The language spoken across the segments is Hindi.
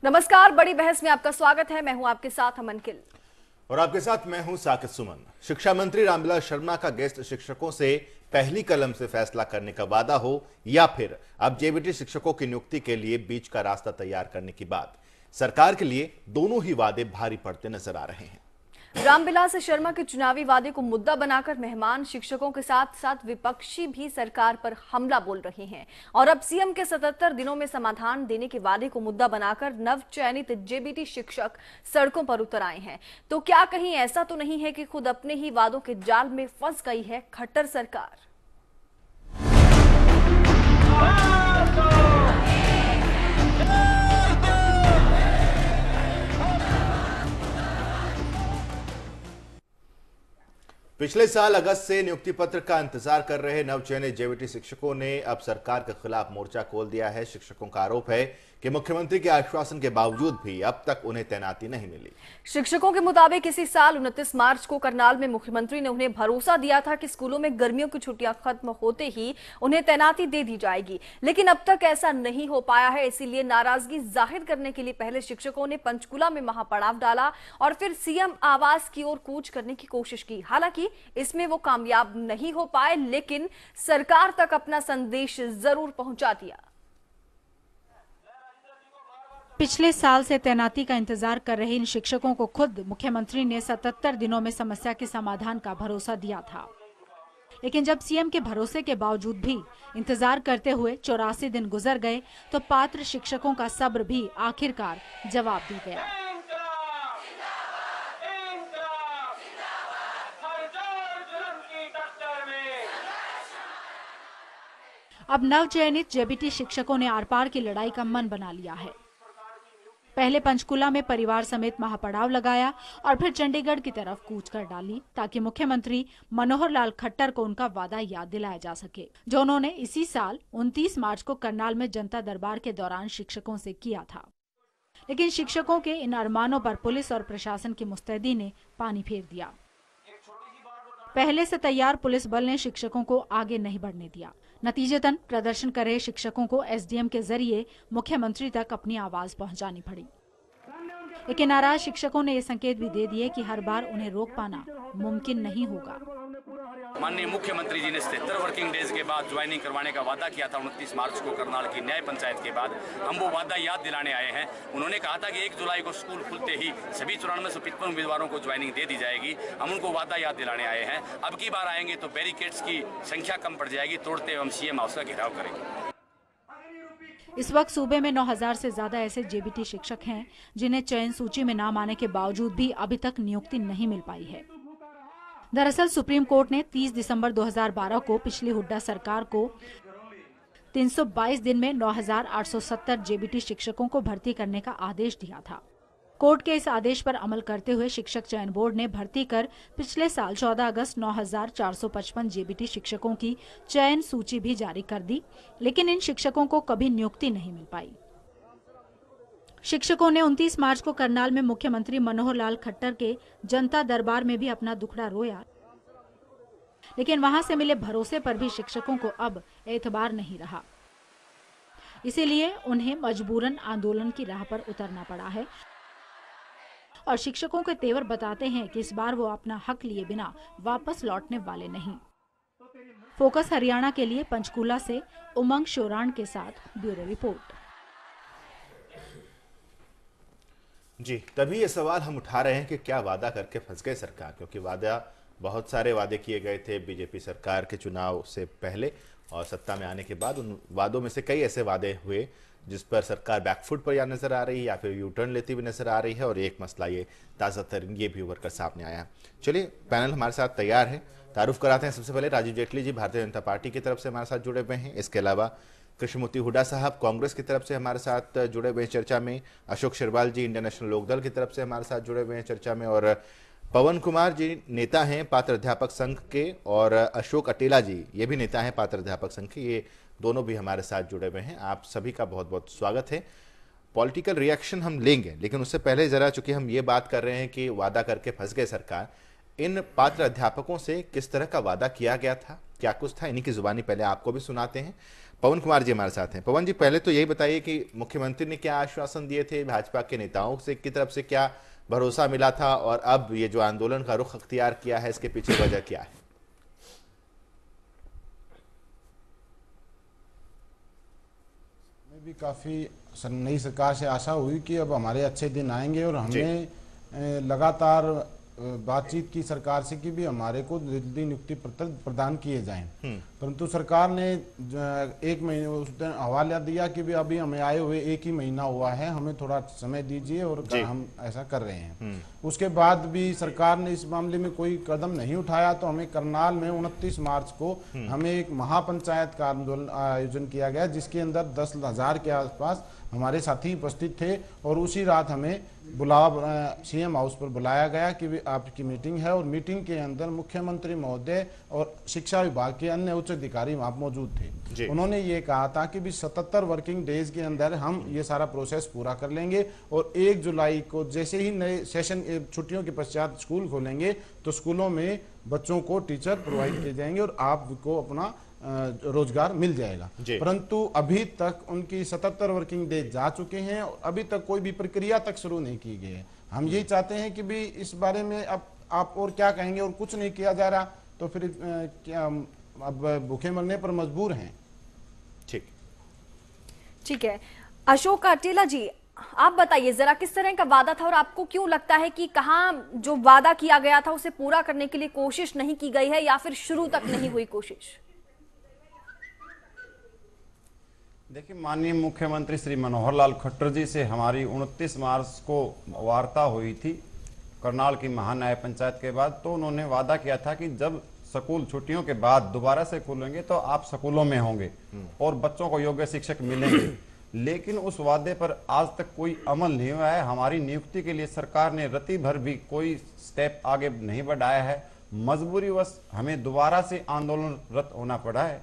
नमस्कार, बड़ी बहस में आपका स्वागत है। मैं हूं आपके साथ अमन किल और आपके साथ मैं हूं साकिब सुमन। शिक्षा मंत्री रामविलास शर्मा का गेस्ट शिक्षकों से पहली कलम से फैसला करने का वादा हो या फिर अब जेबीटी शिक्षकों की नियुक्ति के लिए बीच का रास्ता तैयार करने की बात, सरकार के लिए दोनों ही वादे भारी पड़ते नजर आ रहे हैं। रामविलास शर्मा के चुनावी वादे को मुद्दा बनाकर मेहमान शिक्षकों के साथ साथ विपक्षी भी सरकार पर हमला बोल रहे हैं और अब सीएम के 77 दिनों में समाधान देने के वादे को मुद्दा बनाकर नव चयनित जेबीटी शिक्षक सड़कों पर उतर आए हैं। तो क्या कहीं ऐसा तो नहीं है कि खुद अपने ही वादों के जाल में फंस गई है खट्टर सरकार? पिछले साल अगस्त से नियुक्ति पत्र का इंतजार कर रहे नवचयनित जेबीटी शिक्षकों ने अब सरकार के खिलाफ मोर्चा खोल दिया है। शिक्षकों का आरोप है कि मुख्यमंत्री के आश्वासन के बावजूद भी अब तक उन्हें तैनाती नहीं मिली। शिक्षकों के मुताबिक इसी साल 29 मार्च को करनाल में मुख्यमंत्री ने उन्हें भरोसा दिया था कि स्कूलों में गर्मियों की छुट्टियां खत्म होते ही उन्हें तैनाती दे दी जाएगी, लेकिन अब तक ऐसा नहीं हो पाया है। इसीलिए नाराजगी जाहिर करने के लिए पहले शिक्षकों ने पंचकुला में महापड़ाव डाला और फिर सीएम आवास की ओर कूच करने की कोशिश की। हालांकि इसमें वो कामयाब नहीं हो पाए, लेकिन सरकार तक अपना संदेश जरूर पहुंचा दिया। पिछले साल से तैनाती का इंतजार कर रहे इन शिक्षकों को खुद मुख्यमंत्री ने 77 दिनों में समस्या के समाधान का भरोसा दिया था, लेकिन जब सीएम के भरोसे के बावजूद भी इंतजार करते हुए 84 दिन गुजर गए तो पात्र शिक्षकों का सब्र भी आखिरकार जवाब दे गया। अब नवचयनित जेबीटी शिक्षकों ने आर पार की लड़ाई का मन बना लिया है। पहले पंचकुला में परिवार समेत महापड़ाव लगाया और फिर चंडीगढ़ की तरफ कूच कर डाली ताकि मुख्यमंत्री मनोहर लाल खट्टर को उनका वादा याद दिलाया जा सके, जो उन्होंने इसी साल 29 मार्च को करनाल में जनता दरबार के दौरान शिक्षकों से किया था। लेकिन शिक्षकों के इन अरमानों पर पुलिस और प्रशासन की मुस्तैदी ने पानी फेर दिया। पहले से तैयार पुलिस बल ने शिक्षकों को आगे नहीं बढ़ने दिया। नतीजतन प्रदर्शन कर रहे शिक्षकों को एसडीएम के जरिए मुख्यमंत्री तक अपनी आवाज पहुंचानी पड़ी। लेकिन नाराज शिक्षकों ने ये संकेत भी दे दिए कि हर बार उन्हें रोक पाना मुमकिन नहीं होगा। माननीय मुख्यमंत्री जी ने 77 वर्किंग डेज के बाद ज्वाइनिंग करवाने का वादा किया था 29 मार्च को करनाल की न्याय पंचायत के बाद। हम वो वादा याद दिलाने आए हैं। उन्होंने कहा था कि 1 जुलाई को स्कूल खुलते ही सभी 9455 उम्मीदवारों को ज्वाइनिंग दे दी जाएगी। हम उनको वादा याद दिलाने आए हैं। अब की बार आएंगे तो बैरिकेड्स की संख्या कम पड़ जाएगी, तोड़ते हुए हम सीएम हाउस का घेराव करेंगे। इस वक्त सूबे में 9000 से ज्यादा ऐसे जेबीटी शिक्षक हैं जिन्हें चयन सूची में नाम आने के बावजूद भी अभी तक नियुक्ति नहीं मिल पाई है। दरअसल सुप्रीम कोर्ट ने 30 दिसंबर 2012 को पिछली हुड्डा सरकार को 322 दिन में 9870 जेबीटी शिक्षकों को भर्ती करने का आदेश दिया था। कोर्ट के इस आदेश पर अमल करते हुए शिक्षक चयन बोर्ड ने भर्ती कर पिछले साल 14 अगस्त 9455 जेबीटी शिक्षकों की चयन सूची भी जारी कर दी, लेकिन इन शिक्षकों को कभी नियुक्ति नहीं मिल पाई। शिक्षकों ने 29 मार्च को करनाल में मुख्यमंत्री मनोहर लाल खट्टर के जनता दरबार में भी अपना दुखड़ा रोया, लेकिन वहां से मिले भरोसे पर भी शिक्षकों को अब एतबार नहीं रहा। इसीलिए उन्हें मजबूरन आंदोलन की राह पर उतरना पड़ा है और शिक्षकों के तेवर बताते हैं कि इस बार वो अपना हक लिए बिना वापस लौटने वाले नहीं। फोकस हरियाणा के लिए पंचकुला से उमंग शोराण के साथ ब्यूरो रिपोर्ट। जी, तभी ये सवाल हम उठा रहे हैं कि क्या वादा करके फंस गए सरकार, क्योंकि बहुत सारे वादे किए गए थे बीजेपी सरकार के चुनाव से पहले और सत्ता में आने के बाद। उन वादों में से कई ऐसे वादे हुए जिस पर सरकार बैकफुट पर या नजर आ रही है या फिर यू टर्न लेती हुई नजर आ रही है, और एक मसला ये ताज़ा तरीन ये भी उभर कर सामने आया। चलिए, पैनल हमारे साथ तैयार है, तारुफ कराते हैं। सबसे पहले राजीव जेटली जी भारतीय जनता पार्टी की तरफ से हमारे साथ जुड़े हुए हैं। इसके अलावा कृष्णमूर्ति हुड्डा साहब कांग्रेस की तरफ से हमारे साथ जुड़े हुए हैं चर्चा में। अशोक शिरवाल जी इंडियन नेशनल लोकदल की तरफ से हमारे साथ जुड़े हुए हैं चर्चा में, और पवन कुमार जी नेता हैं पात्र अध्यापक संघ के, और अशोक अटेला जी ये भी नेता हैं पात्र अध्यापक संघ के। ये दोनों भी हमारे साथ जुड़े हुए हैं। आप सभी का बहुत बहुत स्वागत है। पॉलिटिकल रिएक्शन हम लेंगे, लेकिन उससे पहले जरा, चूंकि हम ये बात कर रहे हैं कि वादा करके फंस गए सरकार, इन पात्र अध्यापकों से किस तरह का वादा किया गया था, क्या कुछ था, इन्हीं की जुबानी पहले आपको भी सुनाते हैं। पवन कुमार जी हमारे साथ हैं। पवन जी, पहले तो यही बताइए कि मुख्यमंत्री ने क्या आश्वासन दिए थे, भाजपा के नेताओं से की तरफ से क्या भरोसा मिला था, और अब ये जो आंदोलन का रुख अख्तियार किया है इसके पीछे वजह क्या है? हमें भी काफ़ी नई सरकार से आशा हुई कि अब हमारे अच्छे दिन आएंगे और हमने लगातार बातचीत की सरकार से कि भी हमारे को जल्दी नियुक्ति पत्र प्रदान किए जाएं, परंतु सरकार ने 1 महीने उस दिन हवाला दिया कि भी अभी हमें आए हुए 1 ही महीना हुआ है, हमें थोड़ा समय दीजिए और हम ऐसा कर रहे हैं। उसके बाद भी सरकार ने इस मामले में कोई कदम नहीं उठाया, तो हमें करनाल में 29 मार्च को हमें एक महापंचायत का आंदोलन आयोजन किया गया, जिसके अंदर 10,000 के आसपास हमारे साथी उपस्थित थे और उसी रात हमें सीएम हाउस पर बुलाया गया कि आपकी मीटिंग है, और मीटिंग के अंदर मुख्यमंत्री महोदय और शिक्षा विभाग के अन्य उच्च अधिकारी वहां मौजूद थे। उन्होंने ये कहा था कि भी 77 वर्किंग डेज के अंदर हम ये सारा प्रोसेस पूरा कर लेंगे और 1 जुलाई को जैसे ही नए सेशन छुट्टियों के पश्चात स्कूल खोलेंगे तो स्कूलों में बच्चों को टीचर प्रोवाइड किए जाएंगे और आपको अपना रोजगार मिल जाएगा। परंतु अभी तक उनकी 77 वर्किंग डेज जा चुके हैं और अभी तक कोई भी प्रक्रिया तक शुरू नहीं की गई है। हम यही चाहते हैं कि भी इस बारे में अब आप और क्या कहेंगे, और कुछ नहीं किया जा रहा तो फिर क्या अब भूखे मरने पर मजबूर हैं। ठीक है। अशोक अटेला जी, आप बताइए जरा किस तरह का वादा था और आपको क्यों लगता है कि कहाँ जो वादा किया गया था उसे पूरा करने के लिए कोशिश नहीं की गई है या फिर शुरू तक नहीं हुई कोशिश? देखिए, माननीय मुख्यमंत्री श्री मनोहर लाल खट्टर जी से हमारी 29 मार्च को वार्ता हुई थी करनाल की महान्याय पंचायत के बाद। तो उन्होंने वादा किया था कि जब स्कूल छुट्टियों के बाद दोबारा से खुलेंगे तो आप स्कूलों में होंगे और बच्चों को योग्य शिक्षक मिलेंगे, लेकिन उस वादे पर आज तक कोई अमल नहीं हुआ है। हमारी नियुक्ति के लिए सरकार ने रति भर भी कोई स्टेप आगे नहीं बढ़ाया है। मजबूरीवश हमें दोबारा से आंदोलनरत होना पड़ा है,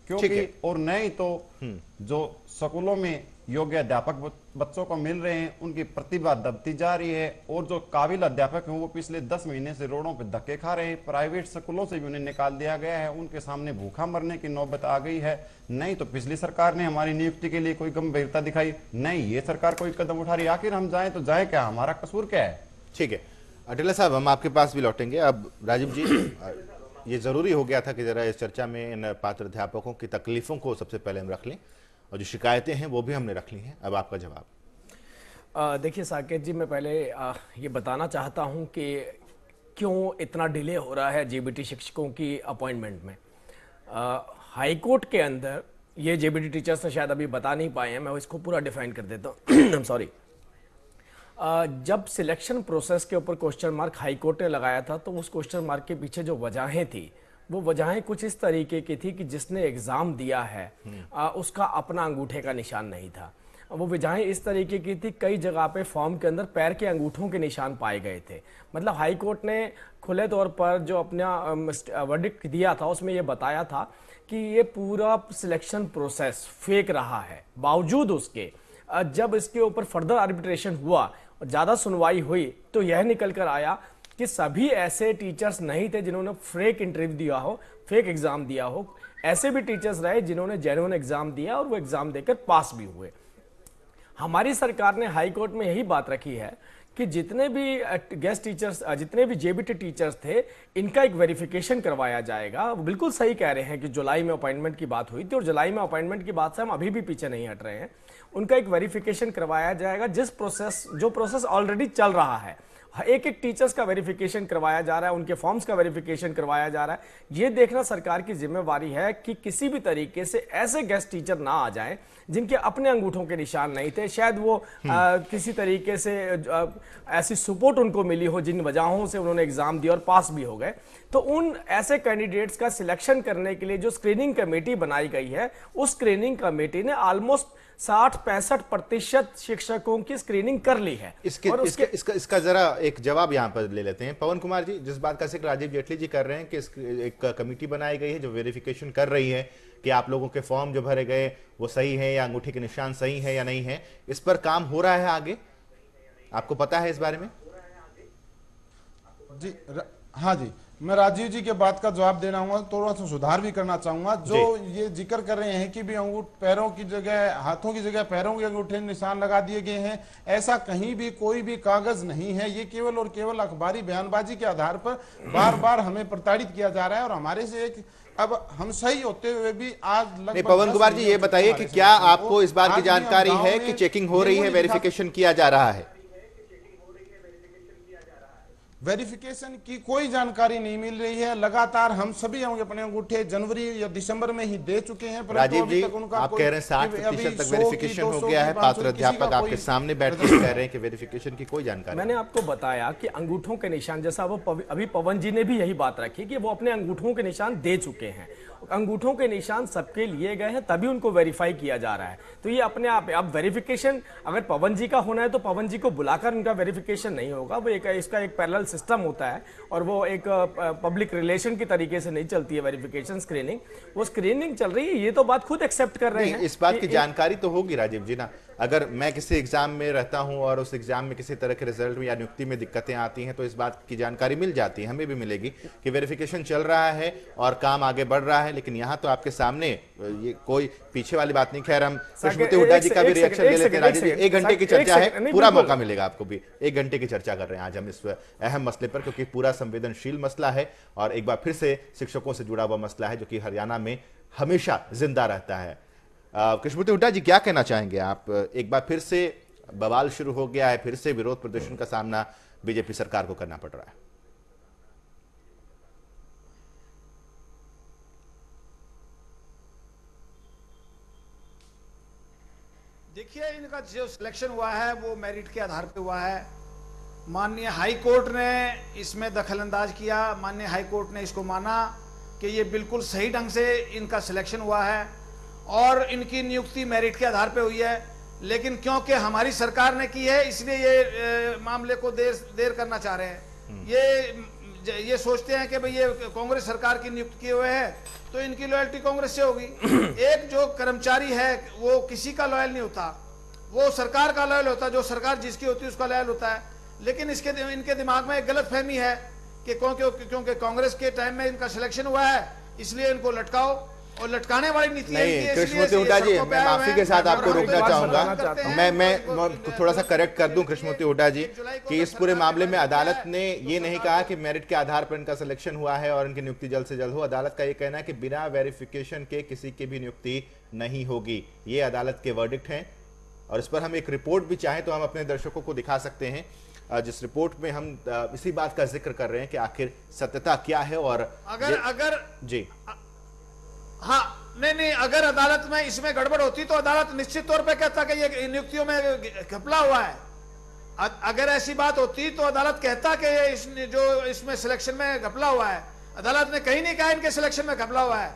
क्योंकि और नहीं तो जो स्कूलों में योग्य अध्यापक बच्चों को मिल रहे हैं उनकी प्रतिभा दबती जा रही है, और जो काबिल अध्यापक हैं वो पिछले 10 महीने से रोडों पे धक्के खा रहे हैं। प्राइवेट स्कूलों से भी उन्हें निकाल दिया गया है, उनके सामने भूखा मरने की नौबत आ गई है। नहीं तो पिछली सरकार ने हमारी नियुक्ति के लिए कोई गंभीरता दिखाई नहीं, ये सरकार कोई कदम उठा रही। आखिर हम जाए तो जाए क्या, हमारा कसूर क्या है? ठीक है अटेला साहब, हम आपके पास भी लौटेंगे। अब राजीव जी, ये जरूरी हो गया था कि जरा इस चर्चा में इन पात्र अध्यापकों की तकलीफों को सबसे पहले हम रख लें, और जो शिकायतें हैं वो भी हमने रख ली हैं। अब आपका जवाब। देखिए साकेत जी, मैं पहले ये बताना चाहता हूं कि क्यों इतना डिले हो रहा है जेबीटी शिक्षकों की अपॉइंटमेंट में। हाई कोर्ट के अंदर ये जेबीटी टीचर्स तो शायद अभी बता नहीं पाए हैं, मैं इसको पूरा डिफाइन कर देता हूँ। सॉरी। जब सिलेक्शन प्रोसेस के ऊपर क्वेश्चन मार्क हाई कोर्ट ने लगाया था तो उस क्वेश्चन मार्क के पीछे जो वजहें थी वो वजहें कुछ इस तरीके की थी कि जिसने एग्जाम दिया है उसका अपना अंगूठे का निशान नहीं था। वो वजहें इस तरीके की थी, कई जगह पे फॉर्म के अंदर पैर के अंगूठों के निशान पाए गए थे। मतलब हाई कोर्ट ने खुले तौर पर जो अपना वर्डिक्ट दिया था उसमें ये बताया था कि ये पूरा सिलेक्शन प्रोसेस फेक रहा है। बावजूद उसके जब इसके ऊपर फर्दर आर्बिट्रेशन हुआ और ज़्यादा सुनवाई हुई तो यह निकल कर आया कि सभी ऐसे टीचर्स नहीं थे जिन्होंने फेक इंटरव्यू दिया हो, फेक एग्जाम दिया हो। ऐसे भी टीचर्स रहे जिन्होंने जेन्युइन एग्जाम दिया और वो एग्जाम देकर पास भी हुए। हमारी सरकार ने हाई कोर्ट में यही बात रखी है कि जितने भी गेस्ट टीचर्स, जितने भी जेबीटी टीचर्स थे, इनका एक वेरिफिकेशन करवाया जाएगा। वो बिल्कुल सही कह रहे हैं कि जुलाई में अपॉइंटमेंट की बात हुई थी और जुलाई में अपॉइंटमेंट की बात से हम अभी भी पीछे नहीं हट रहे हैं। उनका एक वेरिफिकेशन करवाया जाएगा, जो प्रोसेस ऑलरेडी चल रहा है। एक एक टीचर्स का वेरिफिकेशन करवाया जा रहा है, उनके फॉर्म्स का वेरिफिकेशन करवाया जा रहा है। ये देखना सरकार की जिम्मेवारी है कि किसी भी तरीके से ऐसे गेस्ट टीचर ना आ जाएं जिनके अपने अंगूठों के निशान नहीं थे। शायद वो किसी तरीके से ऐसी सपोर्ट उनको मिली हो जिन वजहों से उन्होंने एग्जाम दिया और पास भी हो गए। तो उन ऐसे कैंडिडेट्स का सिलेक्शन करने के लिए जो स्क्रीनिंग कमेटी बनाई गई है, उस स्क्रीनिंग कमेटी ने ऑलमोस्ट 60-65% शिक्षकों की स्क्रीनिंग कर ली है। इसका जरा एक जवाब यहाँ पर ले लेते हैं। पवन कुमार जी, जिस बात का जिक्र राजीव जेटली जी कर रहे हैं कि एक कमेटी बनाई गई है जो वेरिफिकेशन कर रही है कि आप लोगों के फॉर्म जो भरे गए वो सही है या अंगूठे के निशान सही है या नहीं है, इस पर काम हो रहा है आगे? आपको पता है इस बारे में? जी हाँ जी, मैं राजीव जी के बात का जवाब देना चाहूंगा, थोड़ा सा सुधार भी करना चाहूंगा। जो ये जिक्र कर रहे हैं कि भी पैरों की जगह हाथों की जगह पैरों के अंगूठे निशान लगा दिए गए हैं, ऐसा कहीं भी कोई भी कागज नहीं है। ये केवल और केवल अखबारी बयानबाजी के आधार पर बार बार हमें प्रताड़ित किया जा रहा है। और हमारे से एक अब हम सही होते हुए भी आज लगभग पवन कुमार जी ये बताइए कि क्या आपको इस बात की जानकारी है कि चेकिंग हो रही है, वेरिफिकेशन किया जा रहा है? वेरिफिकेशन की कोई जानकारी नहीं मिल रही है। लगातार हम सभी अपने अंगूठे जनवरी या दिसंबर में ही दे चुके हैं। राजीव जी, आप कह रहे हैं 60% तक वेरिफिकेशन हो गया है। पात्र अध्यापक आपके सामने बैठ कर कह रहे हैं कि वेरिफिकेशन की कोई जानकारी। मैंने आपको बताया कि अंगूठों के निशान, जैसा वो अभी पवन जी ने भी यही बात रखी कि वो अपने अंगूठों के निशान दे चुके हैं। अंगूठों के निशान सबके लिए गए हैं, तभी उनको वेरीफाई किया जा रहा है। तो ये अपने आप, अब वेरिफिकेशन अगर पवन जी का होना है तो पवन जी को बुलाकर उनका वेरिफिकेशन नहीं होगा। वो इसका एक पैरेलल सिस्टम होता है और वो एक पब्लिक रिलेशन की तरीके से नहीं चलती है वेरिफिकेशन, स्क्रीनिंग। वो स्क्रीनिंग चल रही है, ये तो बात खुद एक्सेप्ट कर रहे हैं। इस बात की जानकारी तो होगी राजीव जी ना। अगर मैं किसी एग्जाम में रहता हूं और उस एग्जाम में किसी तरह के रिजल्ट में या नियुक्ति में दिक्कतें आती हैं तो इस बात की जानकारी मिल जाती है, हमें भी मिलेगी कि वेरिफिकेशन चल रहा है और काम आगे बढ़ रहा है। लेकिन यहाँ तो आपके सामने ये कोई पीछे वाली बात नहीं। खैर, हम कृष्णमूर्ति हुड्डा जी का भी रिएक्शन ले लेते हैं। राजीव जी, 1 घंटे की चर्चा है, पूरा मौका मिलेगा आपको भी। 1 घंटे की चर्चा कर रहे हैं आज हम इस अहम मसले पर, क्योंकि पूरा संवेदनशील मसला है और एक बार फिर से शिक्षकों से जुड़ा हुआ मसला है जो कि हरियाणा में हमेशा जिंदा रहता है। कृष्णमूर्ति हुड्डा जी, क्या कहना चाहेंगे आप? एक बार फिर से बवाल शुरू हो गया है, फिर से विरोध प्रदर्शन का सामना बीजेपी सरकार को करना पड़ रहा है। देखिए, इनका जो सिलेक्शन हुआ है वो मेरिट के आधार पे हुआ है। माननीय हाई कोर्ट ने इसमें दखलंदाज किया। माननीय हाई कोर्ट ने इसको माना कि ये बिल्कुल सही ढंग से इनका सिलेक्शन हुआ है और इनकी नियुक्ति मेरिट के आधार पे हुई है। लेकिन क्योंकि हमारी सरकार ने की है, इसलिए ये मामले को देर करना चाह रहे हैं। ये सोचते हैं कि भाई ये कांग्रेस सरकार की नियुक्त किए हुए हैं तो इनकी लॉयल्टी कांग्रेस से होगी। एक जो कर्मचारी है वो किसी का लॉयल नहीं होता, वो सरकार का लॉयल होता है। जो सरकार जिसकी होती है उसका लॉयल होता है। लेकिन इनके दिमाग में एक गलत फहमी है कि क्योंकि कांग्रेस के टाइम में इनका सिलेक्शन हुआ है इसलिए इनको लटकाओ, और लटकाने वाली नीति नहीं। कृष्णमूर्ति हुड्डा जी, मैं माफी के साथ आपको रोकना चाहूंगा। मैं थोड़ा सा करेक्ट कर दूं कृष्णमूर्ति हुड्डा जी कि इस पूरे मामले में अदालत ने ये नहीं कहा कि मेरिट के आधार पर इनका सिलेक्शन हुआ है और इनकी नियुक्ति जल्द से जल्द हो। अदालत का ये कहना है कि बिना वेरिफिकेशन के किसी की भी नियुक्ति नहीं होगी। ये अदालत के वर्डिक्ट हैं और इस पर हम एक रिपोर्ट भी चाहें तो हम अपने दर्शकों को दिखा सकते हैं, जिस रिपोर्ट में हम इसी बात का जिक्र कर रहे हैं कि आखिर सत्यता क्या है। और अगर जी हाँ, नहीं, अगर अदालत में इसमें गड़बड़ होती तो अदालत निश्चित तौर पे कहता कि ये नियुक्तियों में घपला हुआ है। अगर ऐसी बात होती तो अदालत कहता कि ये जो इसमें सिलेक्शन में घपला हुआ है। अदालत ने कहीं नहीं कहा इनके सिलेक्शन में घपला हुआ है।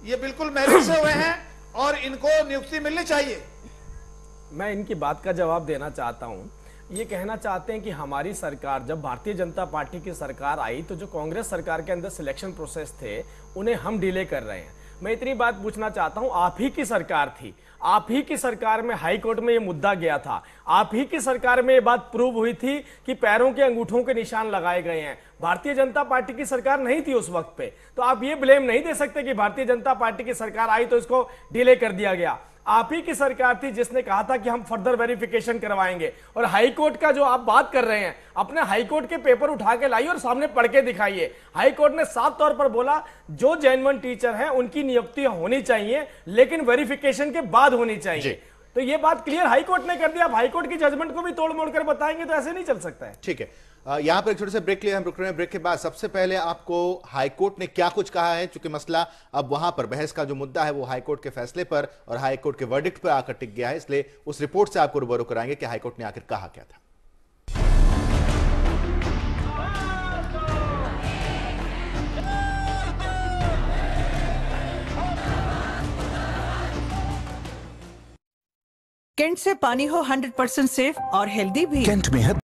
ये बिल्कुल मेरिट से हुए हैं और इनको नियुक्ति मिलनी चाहिए। मैं इनकी बात का जवाब देना चाहता हूं। ये कहना चाहते हैं कि हमारी सरकार, जब भारतीय जनता पार्टी की सरकार आई तो जो कांग्रेस सरकार के अंदर सिलेक्शन प्रोसेस थे उन्हें हम डिले कर रहे हैं। मैं इतनी बात पूछना चाहता हूं, आप ही की सरकार थी, आप ही की सरकार में हाई कोर्ट में ये मुद्दा गया था, आप ही की सरकार में ये बात प्रूव हुई थी कि पैरों के अंगूठों के निशान लगाए गए हैं। भारतीय जनता पार्टी की सरकार नहीं थी उस वक्त पे, तो आप ये ब्लेम नहीं दे सकते कि भारतीय जनता पार्टी की सरकार आई तो इसको डिले कर दिया गया। आप ही की सरकार थी जिसने कहा था कि हम फर्दर वेरिफिकेशन करवाएंगे। और हाई कोर्ट का जो आप बात कर रहे हैं, अपने हाई कोर्ट के पेपर उठा के लाइए और सामने पढ़ के दिखाइए। हाई कोर्ट ने साफ तौर पर बोला जो जेन्युइन टीचर हैं उनकी नियुक्ति होनी चाहिए, लेकिन वेरिफिकेशन के बाद होनी चाहिए। तो ये बात क्लियर हाई कोर्ट ने कर दिया। अब हाई कोर्ट की जजमेंट को भी तोड़ मोड़ कर बताएंगे तो ऐसे नहीं चल सकता है। ठीक है, यहां पर एक छोटे से ब्रेक लिए हम रुक रहे हैं। ब्रेक के बाद सबसे पहले आपको हाईकोर्ट ने क्या कुछ कहा है, क्योंकि मसला अब वहां पर बहस का जो मुद्दा है वो हाईकोर्ट के फैसले पर और हाईकोर्ट के वर्डिक्ट पर आकर टिक गया है, इसलिए उस रिपोर्ट से आपको रूबरू कराएंगे कि हाईकोर्ट ने आखिर कहा क्या था। कैंट से पानी हो 100% सेफ और हेल्दी भी। कैंट में है